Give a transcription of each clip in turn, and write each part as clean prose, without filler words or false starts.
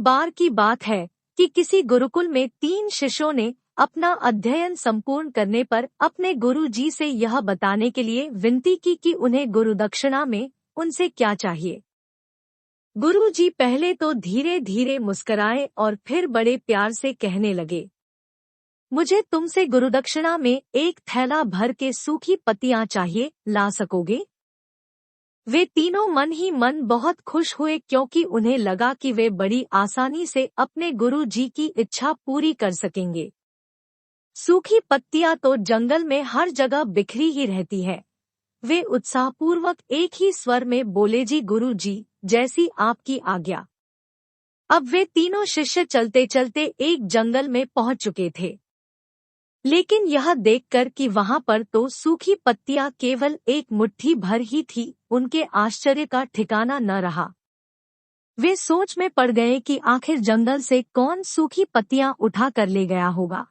बार की बात है कि किसी गुरुकुल में 3 शिष्यों ने अपना अध्ययन संपूर्ण करने पर अपने गुरु जी से यह बताने के लिए विनती की कि उन्हें गुरुदक्षिणा में उनसे क्या चाहिए। गुरु जी पहले तो धीरे धीरे मुस्कराए और फिर बड़े प्यार से कहने लगे, मुझे तुमसे गुरुदक्षिणा में एक थैला भर के सूखी पत्तियां चाहिए, ला सकोगे? वे तीनों मन ही मन बहुत खुश हुए क्योंकि उन्हें लगा कि वे बड़ी आसानी से अपने गुरु जी की इच्छा पूरी कर सकेंगे। सूखी पत्तियां तो जंगल में हर जगह बिखरी ही रहती है। वे उत्साहपूर्वक एक ही स्वर में बोले, जी गुरु जी, जैसी आपकी आज्ञा। अब वे तीनों शिष्य चलते चलते एक जंगल में पहुंच चुके थे, लेकिन यह देखकर कि वहां पर तो सूखी पत्तियां केवल एक मुट्ठी भर ही थी, उनके आश्चर्य का ठिकाना न रहा। वे सोच में पड़ गए कि आखिर जंगल से कौन सूखी पत्तियां उठा कर ले गया होगा।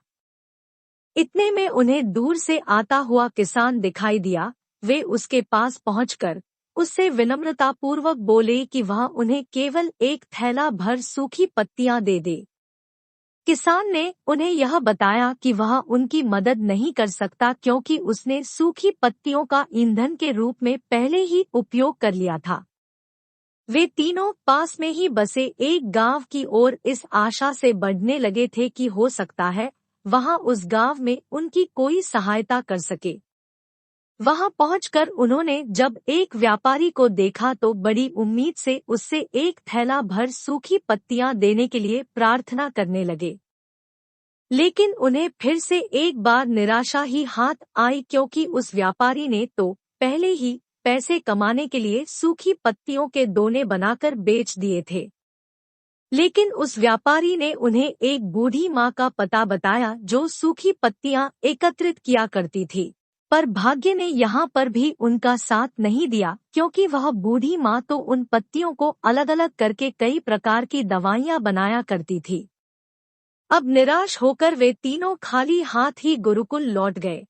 इतने में उन्हें दूर से आता हुआ किसान दिखाई दिया। वे उसके पास पहुंचकर उससे विनम्रतापूर्वक बोले कि वह उन्हें केवल एक थैला भर सूखी पत्तियां दे दे। किसान ने उन्हें यह बताया कि वह उनकी मदद नहीं कर सकता क्योंकि उसने सूखी पत्तियों का ईंधन के रूप में पहले ही उपयोग कर लिया था। वे तीनों पास में ही बसे एक गांव की ओर इस आशा से बढ़ने लगे थे कि हो सकता है वहां उस गांव में उनकी कोई सहायता कर सके। वहां पहुंचकर उन्होंने जब एक व्यापारी को देखा तो बड़ी उम्मीद से उससे एक थैला भर सूखी पत्तियां देने के लिए प्रार्थना करने लगे। लेकिन उन्हें फिर से एक बार निराशा ही हाथ आई क्योंकि उस व्यापारी ने तो पहले ही पैसे कमाने के लिए सूखी पत्तियों के दोने बनाकर बेच दिए थे। लेकिन उस व्यापारी ने उन्हें एक बूढ़ी माँ का पता बताया जो सूखी पत्तियां एकत्रित किया करती थी। पर भाग्य ने यहाँ पर भी उनका साथ नहीं दिया क्योंकि वह बूढ़ी माँ तो उन पत्तियों को अलग अलग करके कई प्रकार की दवाइयाँ बनाया करती थी। अब निराश होकर वे तीनों खाली हाथ ही गुरुकुल लौट गए।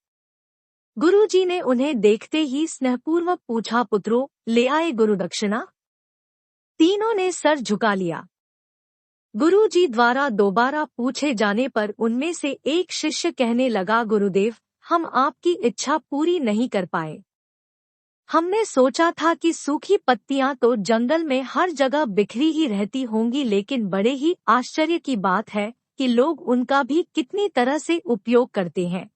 गुरुजी ने उन्हें देखते ही स्नेहपूर्वक पूछा, पुत्रों, ले आए गुरुदक्षिणा? तीनों ने सर झुका लिया। गुरुजी द्वारा दोबारा पूछे जाने पर उनमें से एक शिष्य कहने लगा, गुरुदेव, हम आपकी इच्छा पूरी नहीं कर पाए। हमने सोचा था कि सूखी पत्तियां तो जंगल में हर जगह बिखरी ही रहती होंगी, लेकिन बड़े ही आश्चर्य की बात है कि लोग उनका भी कितनी तरह से उपयोग करते हैं।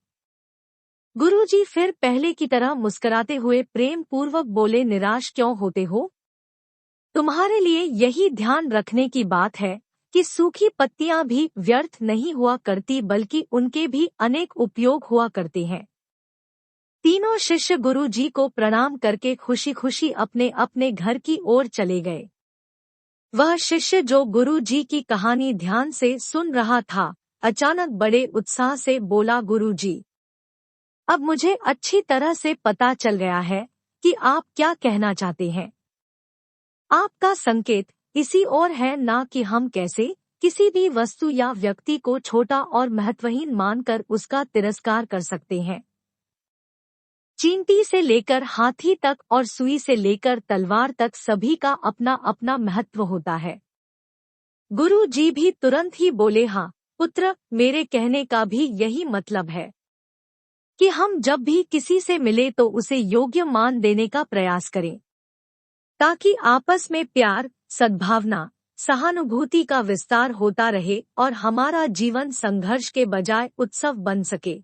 गुरुजी फिर पहले की तरह मुस्कुराते हुए प्रेम पूर्वक बोले, निराश क्यों होते हो? तुम्हारे लिए यही ध्यान रखने की बात है कि सूखी पत्तियां भी व्यर्थ नहीं हुआ करती बल्कि उनके भी अनेक उपयोग हुआ करते हैं। तीनों शिष्य गुरु जी को प्रणाम करके खुशी खुशी अपने अपने घर की ओर चले गए। वह शिष्य जो गुरु जी की कहानी ध्यान से सुन रहा था, अचानक बड़े उत्साह से बोला, गुरु जी, अब मुझे अच्छी तरह से पता चल गया है कि आप क्या कहना चाहते हैं। आपका संकेत इसी ओर है ना कि हम कैसे किसी भी वस्तु या व्यक्ति को छोटा और महत्वहीन मानकर उसका तिरस्कार कर सकते हैं। चींटी से लेकर हाथी तक और सुई से लेकर तलवार तक सभी का अपना अपना महत्व होता है। गुरु जी भी तुरंत ही बोले, हाँ पुत्र, मेरे कहने का भी यही मतलब है कि हम जब भी किसी से मिले तो उसे योग्य मान देने का प्रयास करें, ताकि आपस में प्यार, सद्भावना, सहानुभूति का विस्तार होता रहे और हमारा जीवन संघर्ष के बजाय उत्सव बन सके।